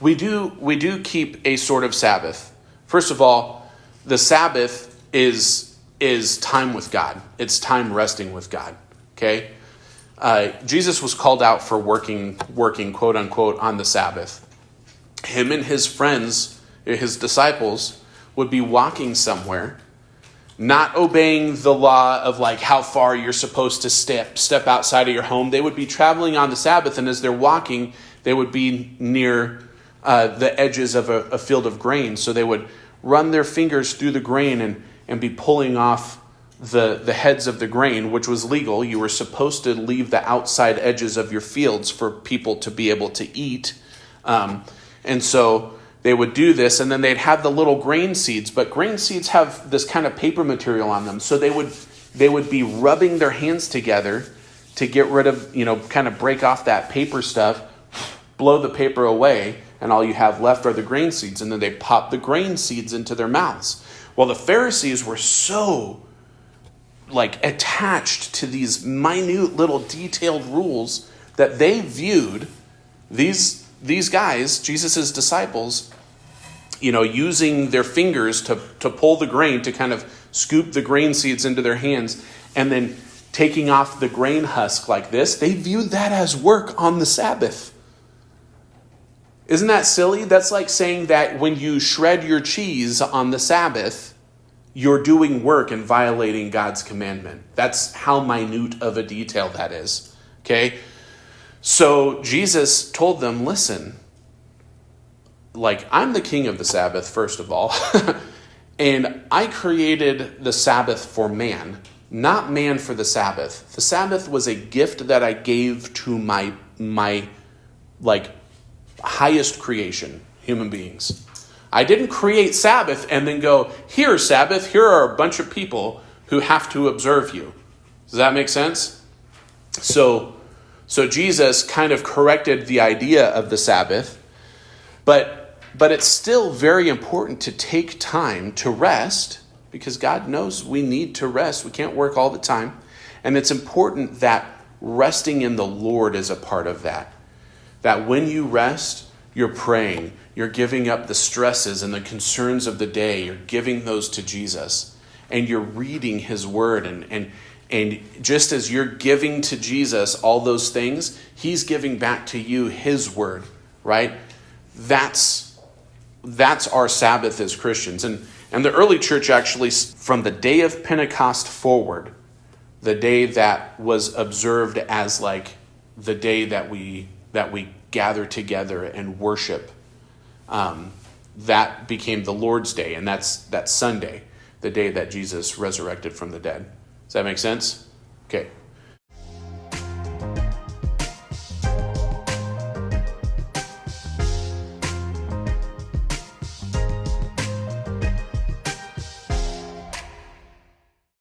we do keep a sort of Sabbath. First of all, the Sabbath is time with God. It's time resting with God. Okay? Jesus was called out for working, quote unquote, on the Sabbath. Him and his friends, his disciples, would be walking somewhere, not obeying the law of like how far you're supposed to step outside of your home. They would be traveling on the Sabbath, and as they're walking, they would be near the edges of a field of grain. So they would run their fingers through the grain and be pulling off the heads of the grain, which was legal. You were supposed to leave the outside edges of your fields for people to be able to eat. And so they would do this, and then they'd have the little grain seeds, but grain seeds have this kind of paper material on them. So they would be rubbing their hands together to get rid of, kind of break off that paper stuff, blow the paper away, and all you have left are the grain seeds. And then they pop the grain seeds into their mouths. Well, the Pharisees were so attached to these minute little detailed rules that they viewed these guys, Jesus' disciples, using their fingers to pull the grain, to kind of scoop the grain seeds into their hands, and then taking off the grain husk like this. They viewed that as work on the Sabbath. Isn't that silly? That's like saying that when you shred your cheese on the Sabbath, you're doing work and violating God's commandment. That's how minute of a detail that is. Okay? So Jesus told them, listen, I'm the king of the Sabbath, first of all, and I created the Sabbath for man, not man for the Sabbath. The Sabbath was a gift that I gave to my highest creation, human beings. I didn't create Sabbath and then go, here, Sabbath, here are a bunch of people who have to observe you. Does that make sense? So Jesus kind of corrected the idea of the Sabbath, but it's still very important to take time to rest, because God knows we need to rest. We can't work all the time. And it's important that resting in the Lord is a part of that. That when you rest, you're praying, you're giving up the stresses and the concerns of the day, you're giving those to Jesus, and you're reading his word, and just as you're giving to Jesus all those things, he's giving back to you his word, right? That's our Sabbath as Christians. And the early church actually, from the day of Pentecost forward, the day that was observed as the day that we gather together and worship, that became the Lord's Day, and that's Sunday, the day that Jesus resurrected from the dead. Does that make sense? Okay.